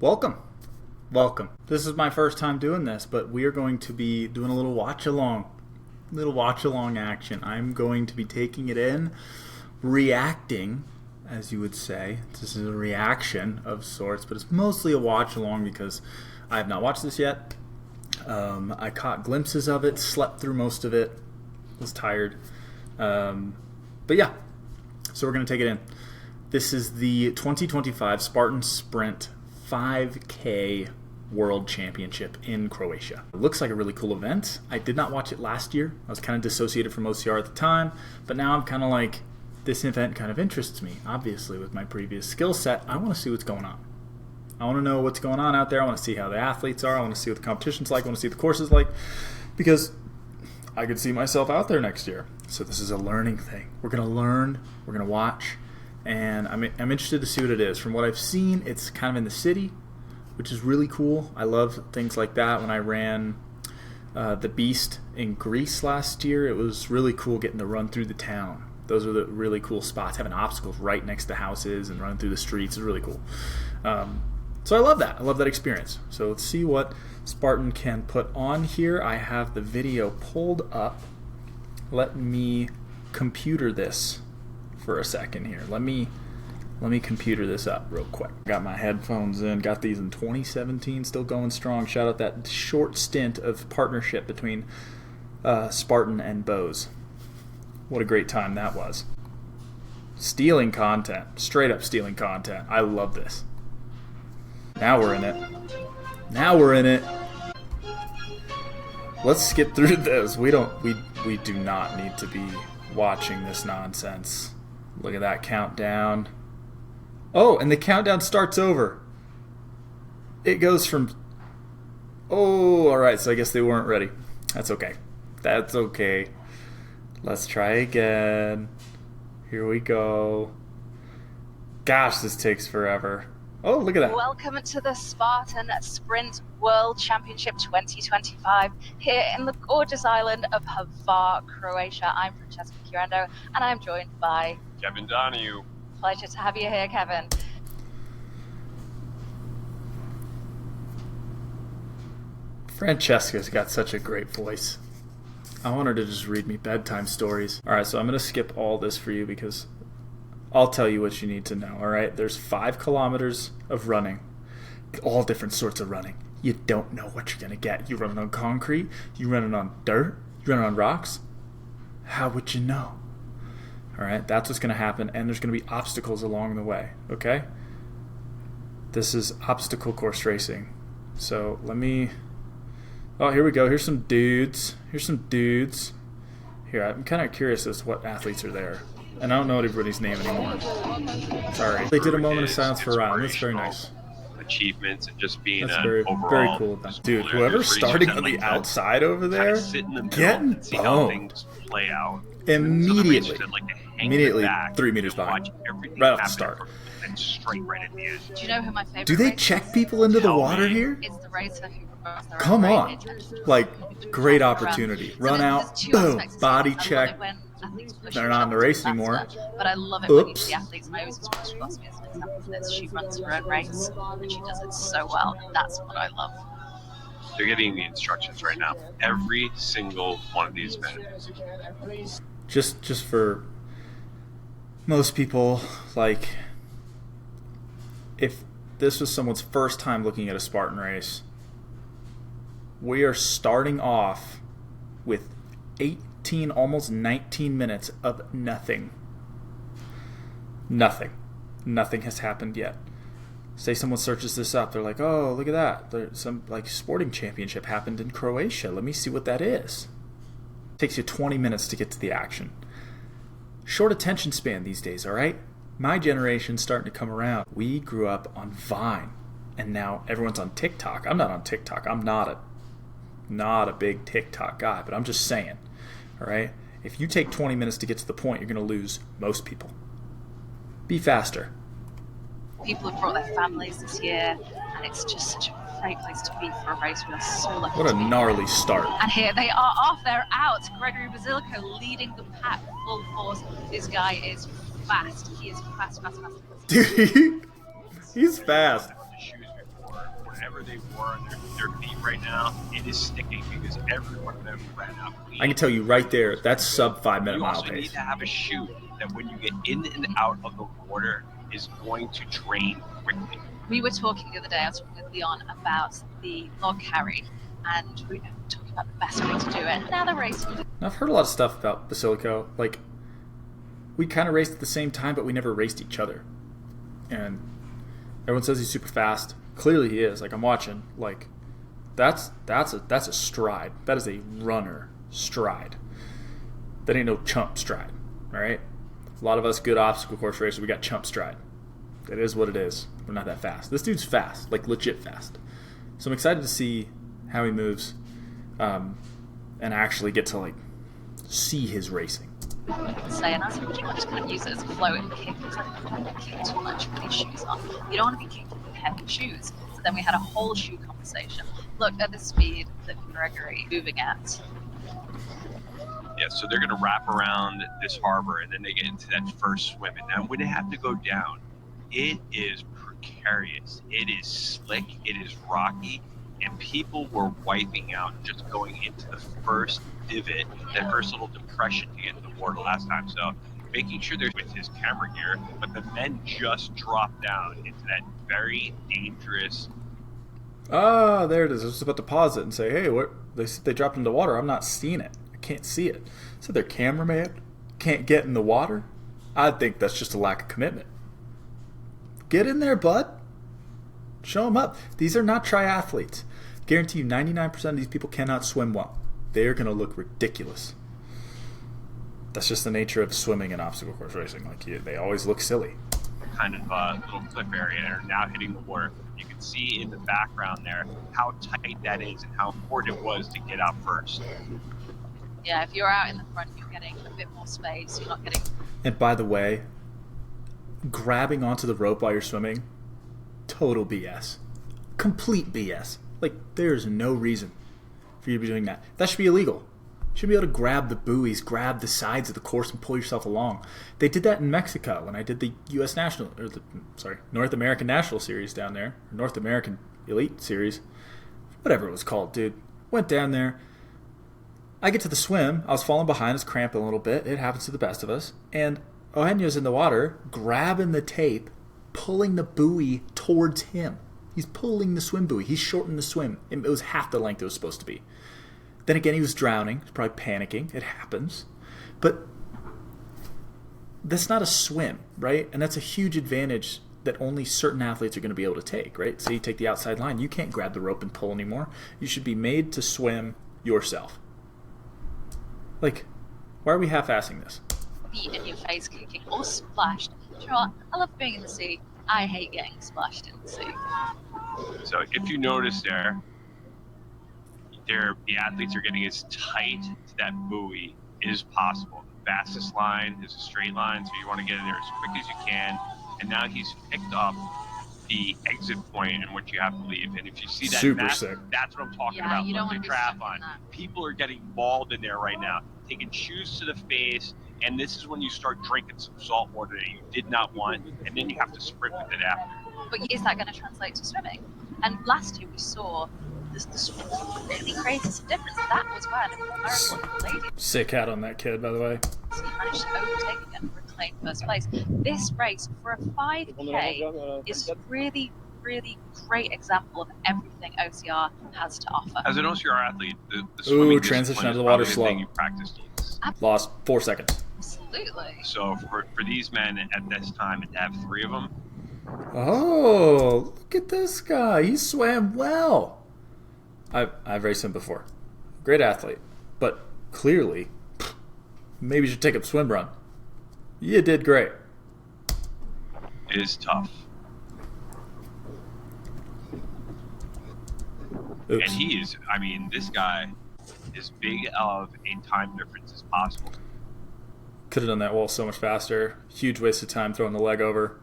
Welcome. Welcome. This is my first time doing this, but we are going to be doing a little watch-along. Action. I'm going to be taking it in, reacting, as you would say. This is a reaction of sorts, but it's mostly a watch-along because I have not watched this yet. I caught glimpses of it, slept through most of it, was tired. But yeah, so we're going to take it in. This is the 2025 Spartan Sprint 5K World Championship in Croatia. It looks like a really cool event. I did not watch it last year. I was kind of dissociated from OCR at the time, but now I'm kind of like, this event kind of interests me. Obviously, with my previous skill set, I want to see what's going on. I want to know what's going on out there. I want to see how the athletes are. I want to see what the competition's like. I want to see what the course is like, because I could see myself out there next year. So this is a learning thing. We're going to learn. We're going to watch. And I'm interested to see what it is. From what I've seen, it's kind of in the city, which is really cool. I love things like that. When I ran the Beast in Greece last year, it was really cool getting to run through the town. Those are the really cool spots, having obstacles right next to houses and running through the streets is really cool. So I love that. I love that experience. So let's see what Spartan can put on here. I have the video pulled up. Let me computer this for a second here. Let me computer this up real quick. Got my headphones in. Got these in 2017, still going strong. Shout out that short stint of partnership between Spartan and Bose. What a great time that was. Stealing content. Straight up stealing content. I love this. Now we're in it. Let's skip through this. We do not need to be watching this nonsense. Look at that countdown. Oh, and the countdown starts over. It goes from... Oh, alright, so I guess they weren't ready. That's okay. Let's try again. Here we go. Gosh, this takes forever. Oh, look at that. Welcome to the Spartan Sprint World Championship 2025 here in the gorgeous island of Hvar, Croatia. I'm Francesca Curando, and I'm joined by... Kevin Donahue. Pleasure to have you here, Kevin. Francesca's got such a great voice. I want her to just read me bedtime stories. Alright, so I'm going to skip all this for you because I'll tell you what you need to know, alright? There's 5 kilometers of running. All different sorts of running. You don't know what you're going to get. You running on concrete? You running on dirt? You running on rocks? How would you know? Alright, that's what's going to happen, and there's going to be obstacles along the way, okay? This is obstacle course racing. So let me... Oh, here we go. Here's some dudes. Here, I'm kind of curious as to what athletes are there. And I don't know everybody's name anymore. Sorry. They did a moment of silence for Ryan. That's very nice. Achievements and just being very cool of them. Dude, whoever's starting on the outside over there, getting boned. Play out. Immediately, 3 meters behind, behind, right off the start. And straight right at the end. Do you know who my favorite Do they racer check is? people into the water here? It's the racer who promotes their own Come race. on. Like, great opportunity. Run out, boom, body check. They're not in the race anymore. But I love it when you see athletes, and I always use British philosophy as an example of this. She runs her own race, and she does it so well. That's what I love. They're getting the instructions right now. Every single one of these men. Just for most people, like, if this was someone's first time looking at a Spartan race, we are starting off with 18, almost 19 minutes of nothing. Nothing has happened yet. Say someone searches this up, they're like, oh, look at that. There's some like sporting championship happened in Croatia. Let me see what that is. It takes you 20 minutes to get to the action. Short attention span these days, all right? My generation's starting to come around. We grew up on Vine, and now everyone's on TikTok. I'm not on TikTok. I'm not a big TikTok guy, but I'm just saying, all right? If you take 20 minutes to get to the point, you're going to lose most people. Be faster. People have brought their families this year, and it's just such a great place to be for a race. We are so lucky. What a to be gnarly start. And here they are off, they're out. Gregory Basilico leading the pack full force. This guy is fast. He is fast. Dude, he's fast. The shoes before. whatever they wore on their feet right now, it is sticking because every one of them ran out clean. I can tell you right there, that's sub 5 minute You mile also need pace. to have a shoe that when you get in and out of the water is going to drain quickly. We were talking the other day, I was talking with Leon about the log carry, and we were talking about the best way to do it. Now they're racing. Now, I've heard a lot of stuff about Basilico. Like, we kind of raced at the same time, but we never raced each other. And everyone says he's super fast. Clearly he is. Like, I'm watching. Like, that's a stride. That is a runner stride. That ain't no chump stride. All right? A lot of us good obstacle course racers, we got chump stride. It is what it is. We're not that fast. This dude's fast. Like, legit fast. So I'm excited to see how he moves and actually get to, like, see his racing. Say, and I was thinking I'm just going to use it as a floating kick because I don't want to kick too much with these shoes on. You don't want to be kicking with heavy shoes. So then we had a whole shoe conversation. Look at the speed that Gregory moving at. Yeah, so they're going to wrap around this harbor, and then they get into that first swim. And now when they have to go down, it is precarious. It is slick. It is rocky. And people were wiping out just going into the first divot, that first little depression to get in the water last time. So making sure they're with his camera gear, but the men just dropped down into that very dangerous. Ah, there it is. I was about to pause it and say, hey, what? They dropped into the water. I'm not seeing it. I can't see it. So their cameraman can't get in the water? I think that's just a lack of commitment. Get in there, bud. Show them up. These are not triathletes. Guarantee you 99% of these people cannot swim well. They're going to look ridiculous. That's just the nature of swimming and obstacle course racing. Like, they always look silly. Kind of little cliff area and are now hitting the water. You can see in the background there how tight that is and how important it was to get out first. Yeah, if you're out in the front, you're getting a bit more space. You're not getting... And by the way, grabbing onto the rope while you're swimming, total BS. Complete BS. Like, there's no reason for you to be doing that. That should be illegal. You should be able to grab the buoys, grab the sides of the course, and pull yourself along. They did that in Mexico when I did the North American National Series down there, or North American Elite Series, whatever it was called, dude. Went down there. I get to the swim. I was falling behind. I was cramping a little bit. It happens to the best of us. And Eugenio's in the water, grabbing the tape, pulling the buoy towards him. He's pulling the swim buoy. He's shortening the swim. It was half the length it was supposed to be. Then again, he was drowning. He was probably panicking. It happens. But that's not a swim, right? And that's a huge advantage that only certain athletes are going to be able to take, right? So you take the outside line. You can't grab the rope and pull anymore. You should be made to swim yourself. Like, why are we half-assing this? Feet in your face kicking or splashed. You know what? I love being in the sea. I hate getting splashed in the sea. So if you notice there, the athletes are getting as tight to that buoy as possible. The fastest line is a straight line, so you want to get in there as quick as you can. And now he's picked up the exit point in which you have to leave. And if you see that, Super sick. That's what I'm talking Yeah, about. you don't Look, want to the be stuck in triathlon. that. People are getting mauled in there right now, taking shoes to the face. And this is when you start drinking some salt water that you did not want, and then you have to sprint with it after. But is that going to translate to swimming? And last year we saw this really created some difference. That was when American lady Sick hat on that kid, by the way. managed to overtake again and reclaim first place. This race for a 5K is really, really great example of everything OCR has to offer. As an OCR athlete, the swimming transition discipline out is of the water probably the slow. thing you practice least. Lost 4 seconds. Absolutely. So for these men at this time, and to have 3 of them, Oh, look at this guy. He swam well. I've raced him before. Great athlete. But clearly, maybe you should take up swim run. You did great. is tough. Oops. And he is, I mean, this guy is big of a time difference as possible. Could have done that wall so much faster. Huge waste of time throwing the leg over.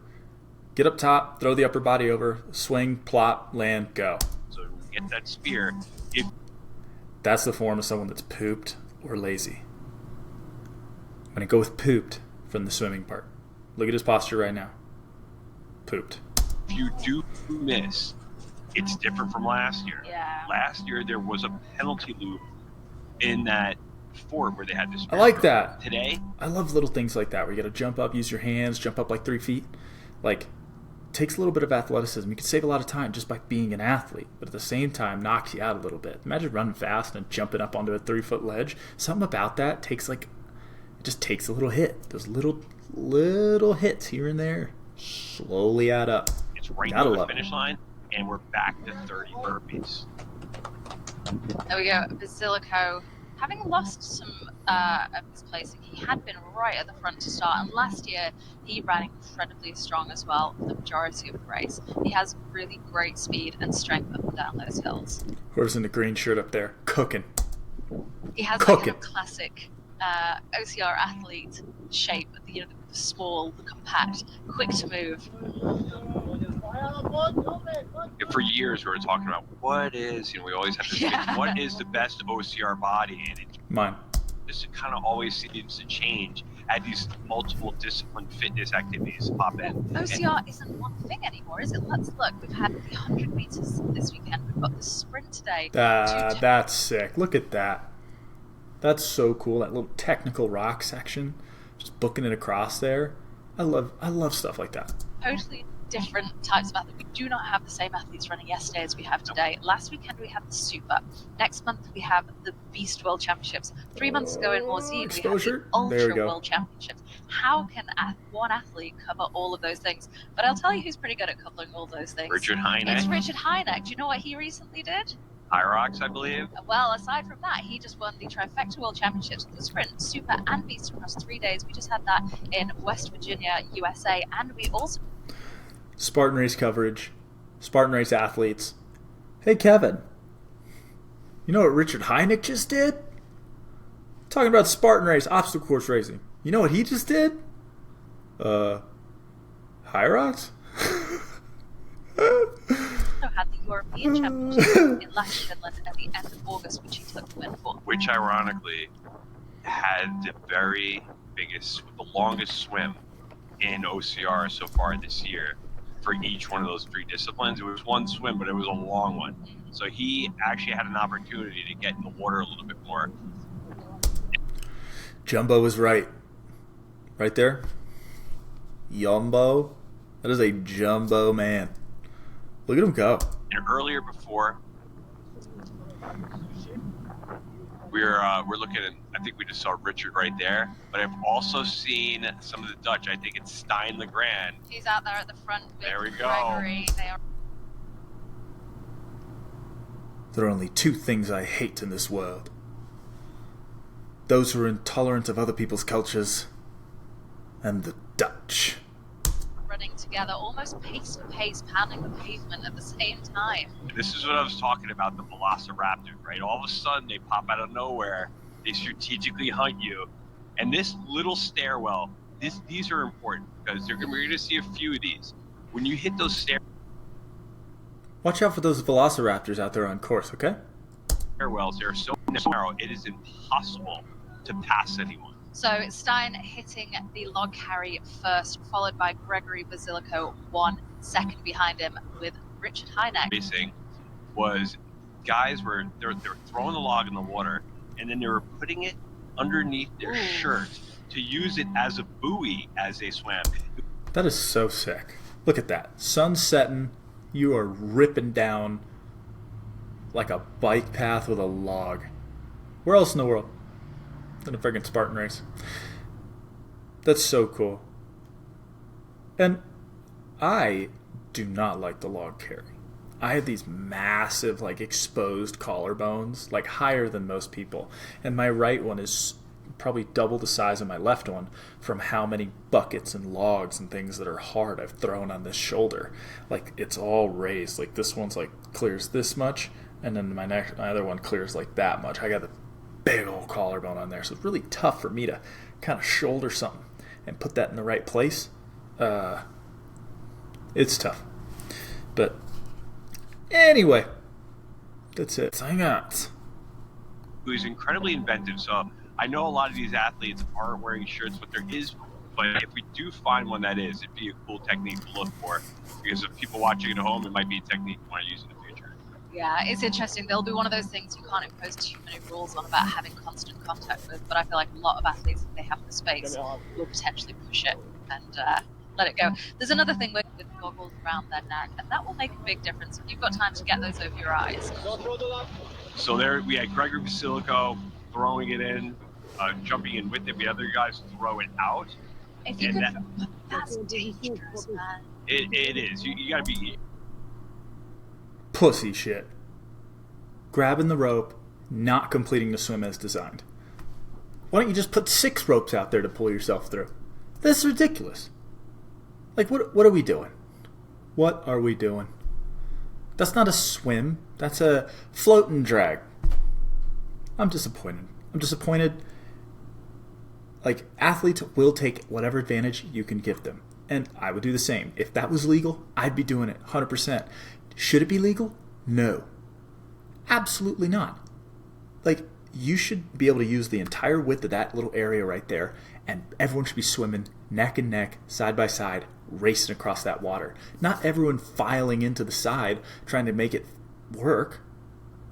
Get up top, throw the upper body over, swing, plop, land, go. So get that spear. That's the form of someone that's pooped or lazy. I'm going to go with pooped from the swimming part. Look at his posture right now. Pooped. If you do miss, It's different from last year. Yeah. Last year there was a penalty loop in that fort where they had this. I like that. Today, I love little things like that where you got to jump up, use your hands, jump up like 3 feet. Like, takes a little bit of athleticism. You can save a lot of time just by being an athlete, but at the same time knocks you out a little bit. Imagine running fast and jumping up onto a 3-foot ledge. Something about that takes it just takes a little hit. Those little hits here and there slowly add up. it's right to the finish line, and we're back to 30 burpees. There we go. Basilico, having lost some of his placing, he had been right at the front to start, and last year he ran incredibly strong as well for the majority of the race. He has really great speed and strength up and down those hills. Whoever's in the green shirt up there, cooking. He has like a classic OCR athlete shape, the small, the compact, quick to move. For years we were talking about what is, we always have this what is the best OCR body, and it Mine. just kind of always seems to change as these multiple discipline fitness activities pop in. OCR isn't one thing anymore, is it? Let's look. We've had the 100 meters this weekend. We've got the sprint today. That's sick. Look at that. That's so cool. That little technical rock section, just booking it across there. I love stuff like that. Totally different types of athletes. We do not have the same athletes running yesterday as we have today. Last weekend we had the Super. Next month we have the Beast World Championships. 3 months ago in Morzine we had the Ultra World Championships. How can one athlete cover all of those things? But I'll tell you who's pretty good at covering all those things. Richard Hynek. It's Richard Hynek. Do you know what he recently did? High Rocks, I believe. Well, aside from that, he just won the Trifecta World Championships, the Sprint, Super, and Beast across 3 days. We just had that in West Virginia, USA, and we also... Spartan race coverage, Spartan race athletes. Hey, Kevin, you know what Richard Hynek just did? Talking about Spartan race, obstacle course racing. You know what he just did? High Rocks? had the European Championships in Latin Finland at the end of August, which he took the win for. Which ironically had the longest swim in OCR so far this year for each one of those 3 disciplines. It was one swim, but it was a long one. So he actually had an opportunity to get in the water a little bit more. Jumbo was right. Right there. Jumbo. That is a jumbo man. Look at him go. And earlier before, we're looking at, I think we just saw Richard right there, but I've also seen some of the Dutch. I think it's Stijn Legrand. He's out there at the front with there we go. Gregory. There are only 2 things I hate in this world. Those who are intolerant of other people's cultures, and the Dutch. Running together, almost pace for pace, pounding the pavement at the same time. This is what I was talking about, the velociraptor, right? All of a sudden, they pop out of nowhere. They strategically hunt you. And this little stairwell, these are important because we're going to see a few of these. When you hit those Watch out for those velociraptors out there on course, okay? stairwells, they're so narrow, it is impossible to pass anyone. So Stijn hitting the log carry first, followed by Gregory Basilico 1 second behind him with Richard Hynek. Racing was guys they're throwing the log in the water, and then they were putting it underneath their shirt to use it as a buoy as they swam. That is so sick. Look at that. Sun setting, you are ripping down like a bike path with a log. Where else in the world than a friggin' Spartan race? That's so cool. And I do not like the log carry. I have these massive, exposed collarbones, higher than most people. And my right one is probably double the size of my left one from how many buckets and logs and things that are hard I've thrown on this shoulder. It's all raised. This one's clears this much, and then my other one clears that much. I got the big old collarbone on there, so it's really tough for me to kind of shoulder something and put that in the right place. It's tough. But anyway, that's it. Hang out. Who's incredibly inventive. So I know a lot of these athletes aren't wearing shirts, but there is. But if we do find one that is, it'd be a cool technique to look for. Because if people watching at home, it might be a technique you want to use in the future. Yeah, it's interesting. There'll be one of those things you can't impose too many rules on about having constant contact with, but I feel like a lot of athletes, if they have the space, will potentially push it and let it go. There's another thing with goggles around their neck, and that will make a big difference if you've got time to get those over your eyes. So there we had Gregory Basilico throwing it in, jumping in with it. We had other guys throw it out. If you could, that's dangerous, man. It is. You got to be... Pussy shit. Grabbing the rope, not completing the swim as designed. Why don't you just put 6 ropes out there to pull yourself through? This is ridiculous. Like, what are we doing? What are we doing? That's not a swim. That's a float and drag. I'm disappointed. I'm disappointed. Like, athletes will take whatever advantage you can give them. And I would do the same. If that was legal, I'd be doing it 100%. Should it be legal? No. Absolutely not. Like, you should be able to use the entire width of that little area right there, and everyone should be swimming neck and neck, side by side, racing across that water. Not everyone filing into the side, trying to make it work.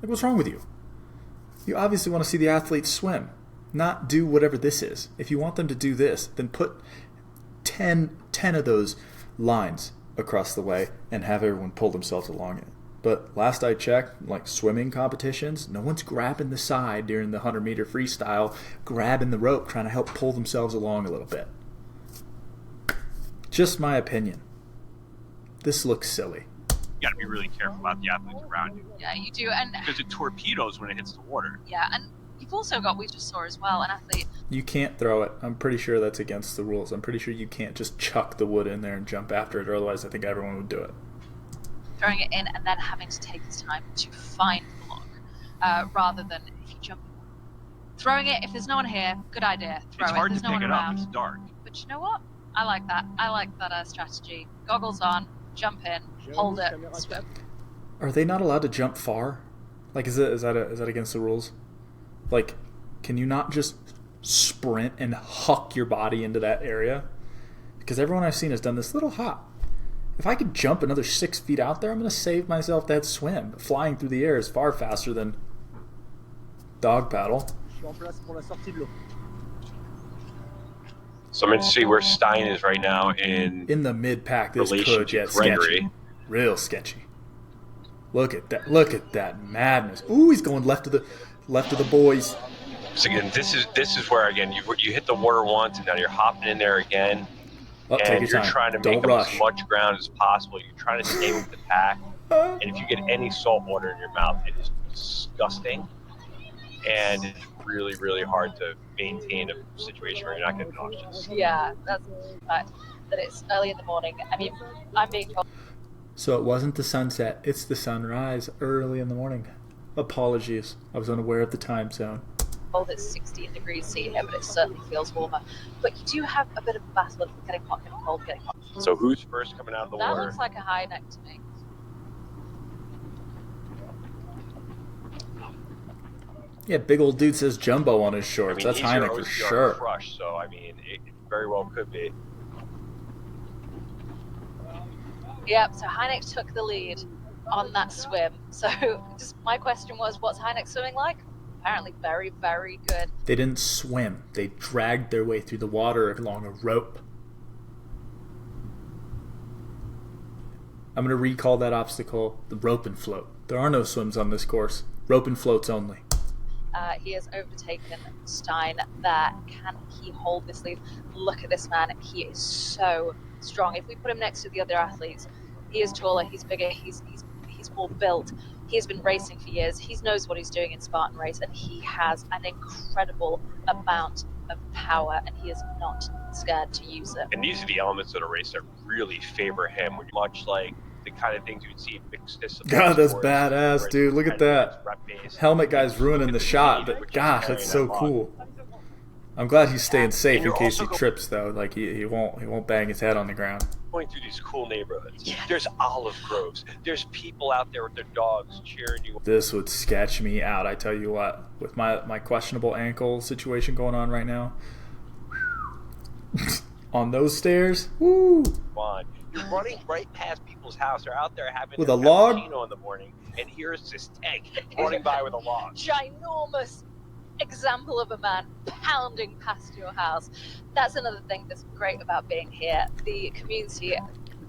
Like, what's wrong with you? You obviously want to see the athletes swim, not do whatever this is. If you want them to do this, then put 10 of those lines across the way and have everyone pull themselves along it. But last I checked, like swimming competitions, no one's grabbing the side during the 100-meter freestyle, grabbing the rope, trying to help pull themselves along a little bit. Just my opinion. This looks silly. You got to be really careful about the athletes around you. Yeah, you do. And because it torpedoes when it hits the water. Yeah, and you've also got, we just saw as well, an athlete. You can't throw it. I'm pretty sure that's against the rules. I'm pretty sure you can't just chuck the wood in there and jump after it, or otherwise I think everyone would do it. Throwing it in and then having to take his time to find the lock, rather than if you jump. Throwing it, if there's no one here, good idea. Throw It's it. hard There's to no pick one it up. around. It's dark. But you know what? I like that. I like that strategy. Goggles on, jump in, hold it, swim. Are they not allowed to jump far? Like, is that against the rules? Like, can you not just sprint and huck your body into that area? Because everyone I've seen has done this little hop. If I could jump another 6 feet out there, I'm going to save myself that swim. Flying through the air is far faster than dog paddle. So I'm going to see where Stein is right now in the mid pack. This relation could to get Gregory. sketchy, real sketchy. Look at that! Look at that madness! Ooh, he's going left of the boys. So again, this is where again you hit the water once, and now you're hopping in there again, and you're trying to make up as much ground as possible. You're trying to stay with the pack, and if you get any salt water in your mouth, it is disgusting, and it's really, really hard to maintain a situation where you're not getting nauseous. Yeah, that's the fact that it's early in the morning. I mean, I'm being told. So it wasn't the sunset; it's the sunrise early in the morning. Apologies, I was unaware of the time zone. It's 16 degrees C here, but it certainly feels warmer. But you do have a bit of a battle of getting hot, getting cold, getting hot. So who's first coming out of the water? That looks like a high neck to me. Yeah, big old dude says Jumbo on his shorts. I mean, that's high neck for sure. Crush, so I mean, it very well could be. Yep, so Heineck took the lead on that swim. So just my question was, what's Heineck swimming like? Apparently very, very good. They didn't swim. They dragged their way through the water along a rope. I'm going to recall that obstacle, the rope and float. There are no swims on this course. Rope and floats only. He has overtaken Stein there. Can he hold this lead? Look at this man. He is so strong. If we put him next to the other athletes, he is taller, he's bigger, he's more built. He has been racing for years. He knows what he's doing in Spartan race, and he has an incredible amount of power, and he is not scared to use it. And these are the elements of the race that really favor him, much like the kind of things you would see in mixed disciplines. God, that's badass, dude. Look at that. Helmet guy's ruining the shot, but gosh, that's so cool. I'm glad he's staying safe in case he trips, though. Like he won't bang his head on the ground. Going through these cool neighborhoods. There's olive groves. There's people out there with their dogs cheering you. This would sketch me out, I tell you what. With my questionable ankle situation going on right now. On those stairs, woo! You're running right past people's house. They're out there having with their a log cappuccino in the morning, and here's this tank running by with a log. Ginormous example of a man pounding past your house. That's another thing that's great about being here. The community,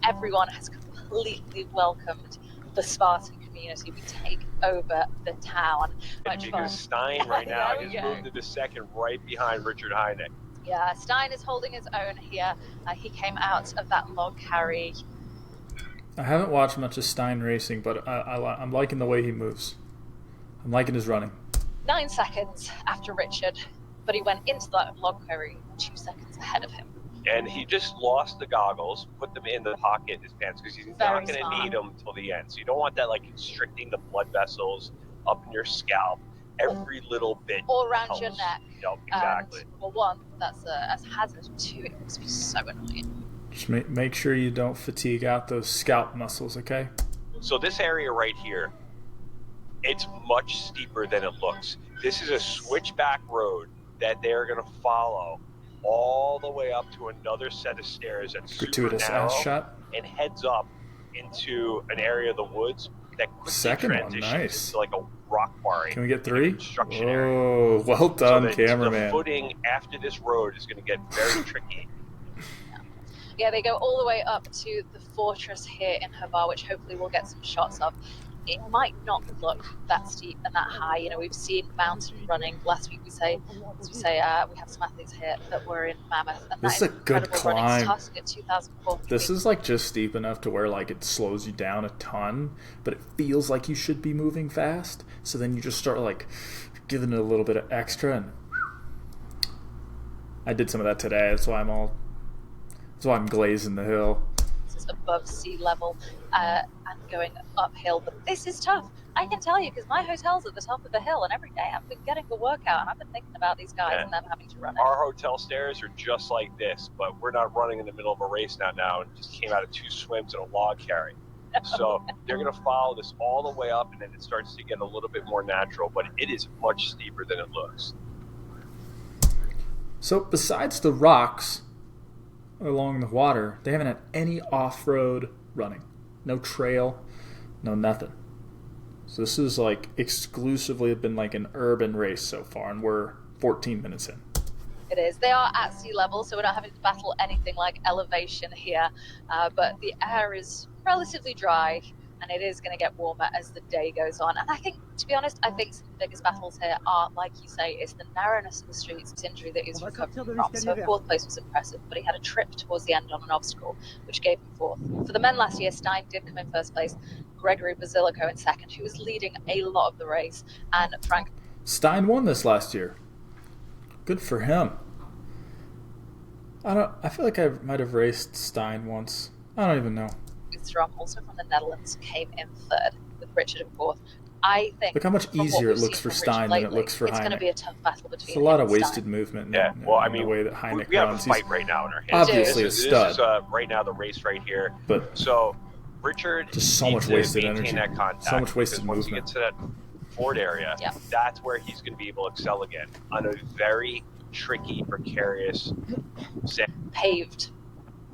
everyone has completely welcomed the Spartan community. We take over the town. Much fun. Because Stein right now There we has go. moved into second right behind Richard Heineck. Yeah, Stein is holding his own here. He came out of that log carry. I haven't watched much of Stein racing, but I'm liking the way he moves. I'm liking his running. 9 seconds after Richard, but he went into that log carry 2 seconds ahead of him. And he just lost the goggles, put them in the pocket in his pants, because he's not going to need them till the end. So you don't want that, like, constricting the blood vessels up in your scalp. Every little bit All around helps. your neck. Yep, exactly. And, well, one, that's a hazard. Two, it must be so annoying. Just make sure you don't fatigue out those scalp muscles, okay? So this area right here, it's much steeper than it looks. This is a switchback road that they're going to follow all the way up to another set of stairs that's super Gratuitous narrow ass shot. and heads up into an area of the woods that quickly Second one, transitions nice. into like a rock quarry. Can we get 3? Construction area. Oh, well done, The cameraman. footing after this road is going to get very tricky. Yeah, they go all the way up to the fortress here in Hvar, which hopefully we'll get some shots of. It might not look that steep and that high. You know, we've seen mountain running. Last week we have some athletes here that were in Mammoth, and This that is a good incredible running, climb. starting at 2,400 This feet. is like just steep enough to where like it slows you down a ton, but it feels like you should be moving fast. So then you just start like giving it a little bit of extra. And I did some of that today. That's why I'm glazing the hill. This is above sea level and going uphill, but this is tough. I can tell you because my hotel's at the top of the hill, and every day I've been getting a workout, and I've been thinking about these guys and them having to run it. Our hotel stairs are just like this, but we're not running in the middle of a race now and just came out of 2 swims and a log carry. So they're going to follow this all the way up, and then it starts to get a little bit more natural, but it is much steeper than it looks. So besides the rocks along the water, they haven't had any off-road running. No trail, no nothing. So this is like exclusively been like an urban race so far, and we're 14 minutes in. It is. They are at sea level, so we're not having to battle anything like elevation here, but the air is relatively dry, and it is going to get warmer as the day goes on. And I think, to be honest, some of the biggest battles here are, like you say, is the narrowness of the streets, this injury that he's recovering from. So 4th place was impressive, but he had a trip towards the end on an obstacle, which gave him 4th. For the men last year, Stein did come in 1st place, Gregory Basilico in 2nd, who was leading a lot of the race, and Frank. Stein won this last year. Good for him. I feel like I might have raced Stein once. I don't even know. Strom, also from the Netherlands, came in 3rd with Richard in 4th. I think. Look how much from what easier it we've looks seen for from Stein Richard than it lately, looks for it's going to Heineck. be a tough battle between It's a lot him of and wasted Stein. movement. Yeah, in, well, I in mean, the way that Heineck we have a runs. fight He's right now in our hands. obviously a This stud, is right now the race right here. but So Richard just so needs much to wasted maintain energy, that contact, so much wasted because once he movement. gets to that ford area, Yeah. that's where he's going to be able to excel again on a very tricky, precarious set. Paved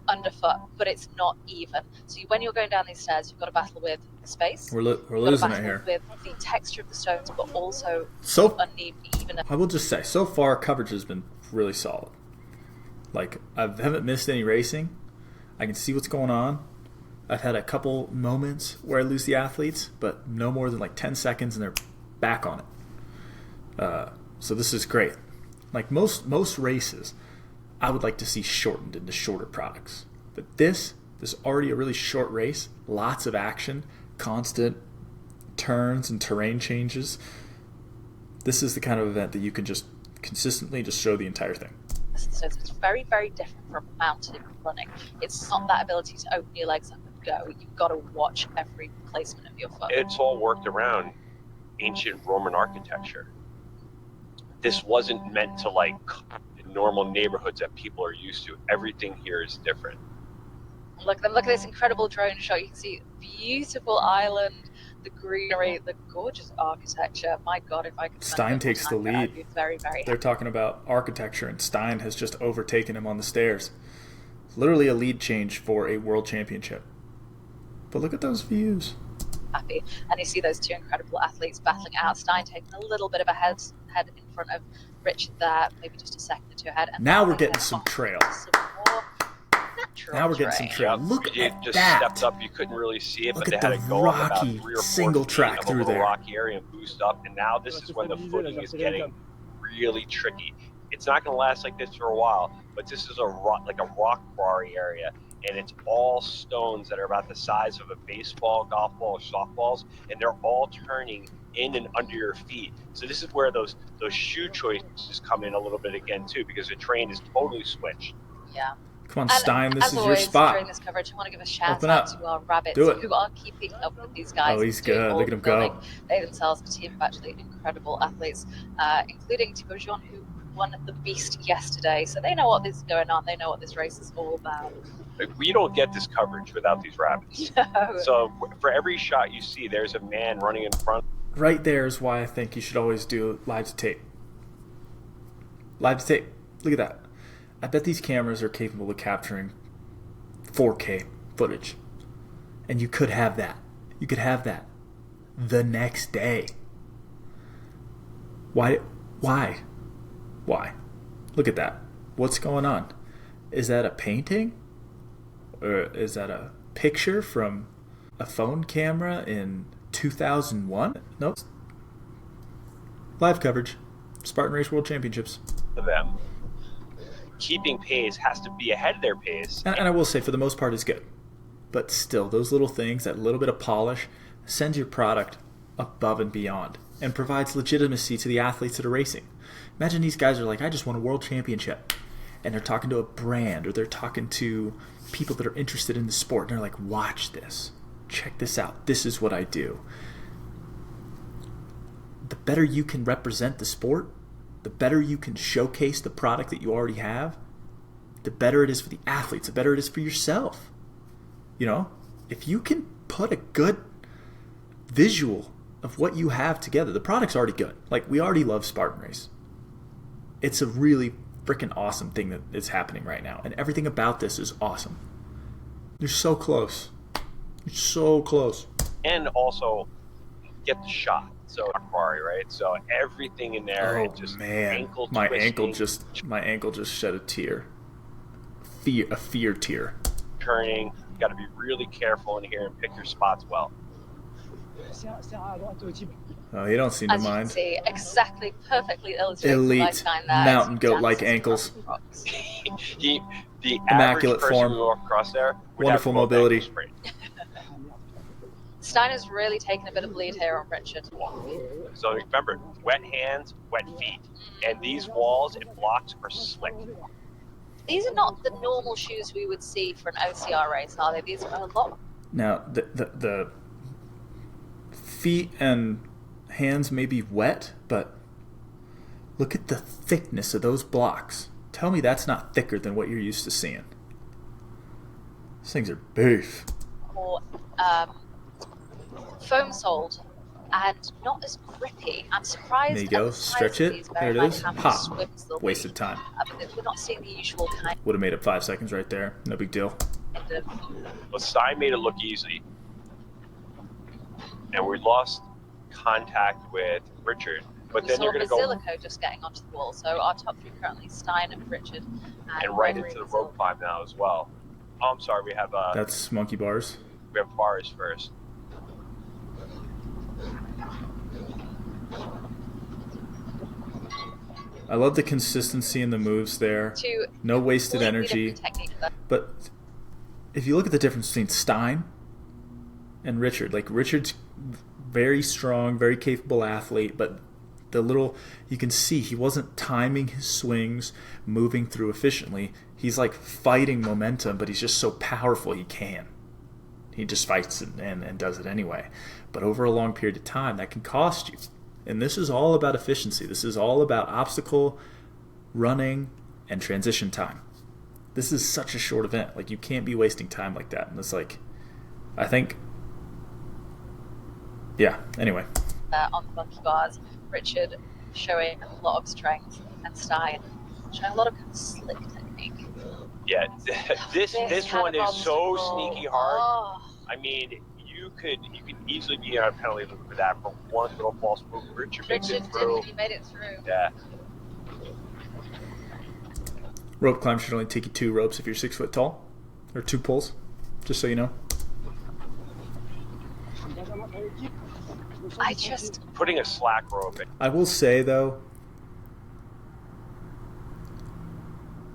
underfoot, but it's not even. So when you're going down these stairs, you've got to battle with the space. we're You've got to losing it battle here. with the texture of the stones, but also So uneven. I will just say, so far coverage has been really solid. Like I haven't missed any racing. I can see what's going on. I've had a couple moments where I lose the athletes, but no more than like 10 seconds and they're back on it. So this is great. Like most races, I would like to see shortened into shorter products. But this is already a really short race, lots of action, constant turns and terrain changes. This is the kind of event that you can just consistently just show the entire thing. So it's very, very different from mountain running. It's not that ability to open your legs up and go. You've got to watch every placement of your foot. It's all worked around ancient Roman architecture. This wasn't meant to like normal neighborhoods that people are used to. Everything here is different. Look at this incredible drone shot. You can see beautiful island, the greenery, the gorgeous architecture. My God, if I could. Stein takes the lead. I'd be very, very They're happy. talking about architecture, and Stein has just overtaken him on the stairs. Literally a lead change for a world championship. But look at those views. happy. And you see those two incredible athletes battling out. Stein taking a little bit of a head in front of Richard there, maybe just a second or two ahead. And now we're getting some trail. Now we're getting some trail. Look at just that. Stepped up. You couldn't really see it, Look but they at had the to go up about rocky 3 or 4 single feet track of a through little there. rocky area and boost up. And now this is when the footing is getting really tricky. It's not going to last like this for a while, but this is a rock quarry area, and it's all stones that are about the size of a baseball, golf ball, or softballs, and they're all turning in and under your feet. So this is where those shoe choices come in a little bit again too, because the terrain is totally switched. Yeah. Come on, Stein, this is always, your spot. During this coverage, I want to give a shout Open out up. to our rabbits who are keeping up with these guys. Oh, he's good. Look at him go. They themselves, a team of actually incredible athletes, including Thibaut Jean, who won the Beast yesterday. So they know what is going on. They know what this race is all about. We don't get this coverage without these rabbits. No. So for every shot you see, there's a man running in front. Right there is why I think you should always do live to tape. Live to tape. Look at that. I bet these cameras are capable of capturing 4K footage. And you could have that. You could have that the next day. Why? Look at that. What's going on? Is that a painting? Or is that a picture from a phone camera in 2001? Nope. Live coverage. Spartan Race World Championships. Them. Keeping pace has to be ahead of their pace. And I will say, for the most part, it's good. But still, those little things, that little bit of polish, sends your product above and beyond and provides legitimacy to the athletes that are racing. Imagine these guys are like, I just won a world championship. And they're talking to a brand, or they're talking to people that are interested in the sport. And they're like, watch this. Check this out. This is what I do. The better you can represent the sport, the better you can showcase the product that you already have, the better it is for the athletes, the better it is for yourself. You know, if you can put a good visual of what you have together, the product's already good. Like, we already love Spartan Race. It's a really freaking awesome thing that is happening right now. And everything about this is awesome. You're so close. You're so close. And also get the shot. So quarry, right? So everything in there, Oh it just man, my ankle just shed a tear. A fear tear. Turning, you got to be really careful in here and pick your spots well. Oh, you don't seem to As you mind. can see, exactly, perfectly illustrated by Elite Stein there. mountain goat-like ankles. The Immaculate average person form. who walk across there would Wonderful have both mobility. ankles sprained. Stein has really taken a bit of bleed here on Richard. So remember, wet hands, wet feet, and these walls and blocks are slick. These are not the normal shoes we would see for an OCR race, are they? These are a lot. Now, the feet and hands may be wet, but look at the thickness of those blocks. Tell me that's not thicker than what you're used to seeing. These things are beef. Or foam soled and not as grippy. I'm surprised. There you go. at the size Stretch of it. these, There bearing it in mind is. how many Ha. swims there'll be. Wasted time. But we're not seeing the usual kind Would have made it 5 seconds right there. No big deal. of. Well, Stein made it look easy, and we lost contact with Richard. But We then saw you're going to go Basilico just getting onto the wall. So our top three currently Stein and Richard. and right Gregory into the Basilico. rope climb now as well. Oh, I'm sorry, we have That's monkey bars. bars first. I love the consistency in the moves there. Two No wasted completely energy. different techniques there. But if you look at the difference between Stein and Richard, like Richard's very strong, very capable athlete, but you can see he wasn't timing his swings, moving through efficiently. He's like fighting momentum, but he's just so powerful he can. He just fights and does it anyway. But over a long period of time, that can cost you. And this is all about efficiency. This is all about obstacle, running, and transition time. This is such a short event. Like, you can't be wasting time like that. And it's like, I think, yeah, anyway. On the monkey bars, Richard showing a lot of strength and Stein showing a lot of slick technique. Yeah, this one is so sneaky hard. Oh, I mean, you could easily be on a penalty loop for that for one little false move. Richard makes it through. He made it through. Yeah. Rope climb should only take you 2 ropes if you're 6 foot tall, or 2 pulls, just so you know. I just putting a slack rope in. I will say though,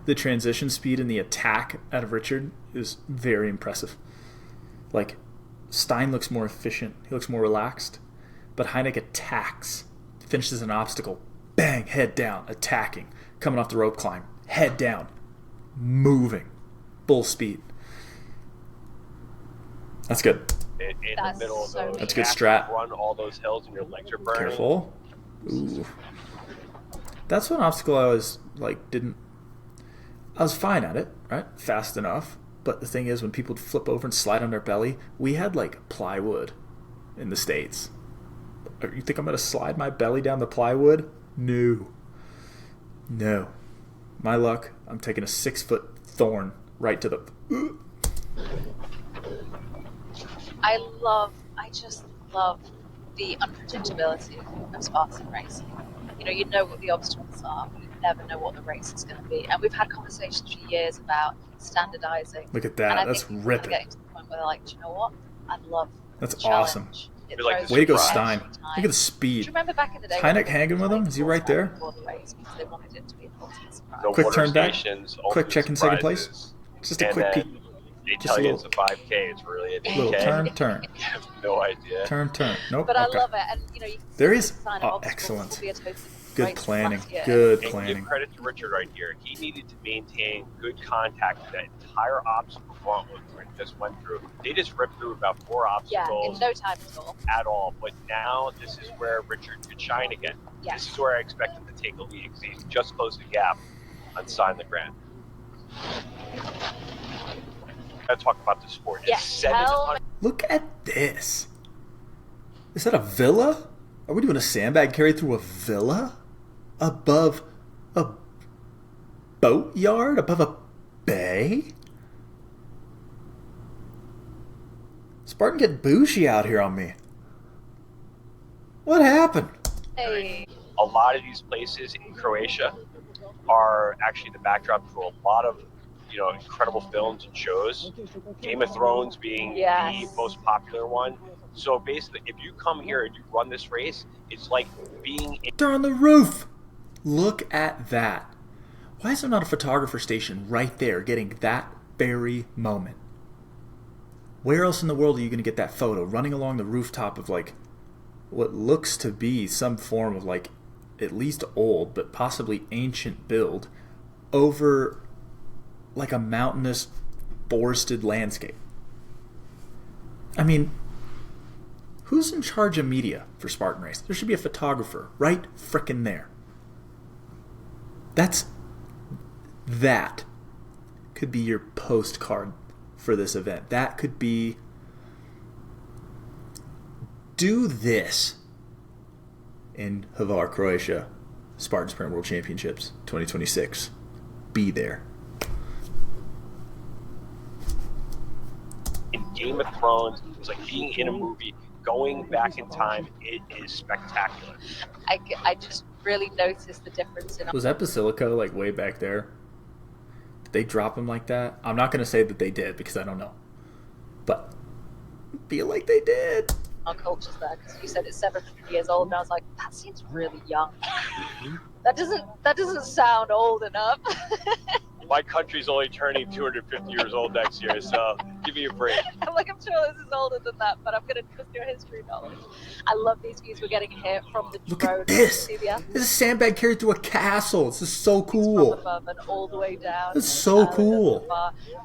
the transition speed and the attack out of Richard is very impressive. Like, Stein looks more efficient, he looks more relaxed, but Heineck attacks, finishes an obstacle, bang, head down, attacking, coming off the rope climb, head down, moving, full speed. That's good. In the middle of those. That's good strat. Run all those hills and your legs are burning. Careful. Ooh. That's one obstacle I was I was fine at it, right? Fast enough. But the thing is, when people would flip over and slide on their belly, we had plywood in the States. You think I'm going to slide my belly down the plywood? No. My luck, I'm taking a 6-foot thorn right to the... I just love the unpredictability of Spartan racing. You know what the obstacles are, but you never know what the race is going to be. And we've had conversations for years about standardizing. Look at that. That's ripping. Getting to the point where they're like, do you know what? I love That's the challenge. awesome. Like way to go, Stein. Look at the speed. Do you remember back in the day? Heineck hanging with him? Is he right there? They wanted it to be an ultimate surprise. No Quick turn back. stations, Quick check in second place. surprises. Just a And quick then peek. They Just tell a you little- it's a 5K. It's really a 10K. Little turn. You have no idea. Turn. Nope. But okay. I love it, and you can There see is- the sign of oh, obstacles excellent. will be a totally Good race planning. last year. Good And planning. give credit to Richard right here. He needed to maintain good contact with that entire obstacle gauntlet we just went through. They just ripped through about 4 Yeah, in obstacles no time at all. at all. But now this is where Richard could shine again. Yeah. This is where I expect him to take a lead because he's just closed the gap on Sign the Grand. Gotta talk about the sport. Yeah, It's 700. Look at this. Is that a villa? Are we doing a sandbag carry through a villa? Above a boatyard? Above a bay? Spartan getting bougie out here on me. What happened? Hey, A lot of these places in Croatia are actually the backdrop to a lot of incredible films and shows. Game of Thrones being Yes. the most popular one. So basically, if you come here and you run this race, it's like being in They're on the roof. Look at that. Why is there not a photographer station right there getting that very moment? Where else in the world are you going to get that photo? Running along the rooftop of what looks to be some form of at least old but possibly ancient build over a mountainous forested landscape. I mean, who's in charge of media for Spartan Race? There should be a photographer right frickin' there. That could be your postcard for this event. That could be, do this in Hvar, Croatia, Spartan Sprint World Championships 2026. Be there. Game of Thrones. It's like being in a movie, going back in time. It is spectacular. I just really noticed the difference in. Was that Basilico way back there? Did they drop him like that? I'm not going to say that they did because I don't know. But I feel like they did. Our culture's there because you said it's 700 years old, and I was like, that seems really young. That doesn't sound old enough. My country's only turning 250 years old next year, so give me a break. I'm like, I'm sure this is older than that, but I'm going to trust your history knowledge. I love these views we're getting here from the Look drone. at this. See the This is a sandbag carried through a castle. This is so from cool. above and all the way down. That's so cool.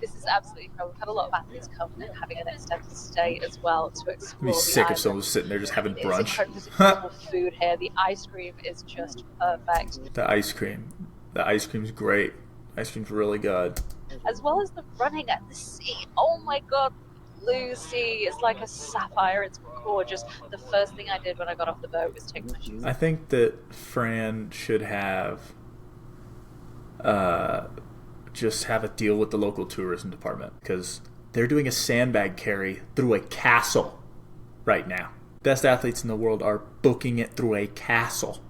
This is absolutely incredible. We've had a lot of athletes come and having an extended stay as well to explore. I'd be sick if island. someone was sitting there just having It's brunch. There's incredible food here. The ice cream is just perfect, The ice cream. The ice cream's great. Ice cream's really good. as well as the running at the sea. Oh my god, blue sea! It's like a sapphire. It's gorgeous. The first thing I did when I got off the boat was take my shoes off. I think that Fran should have just have a deal with the local tourism department because they're doing a sandbag carry through a castle. right now. Best athletes in the world are booking it through a castle.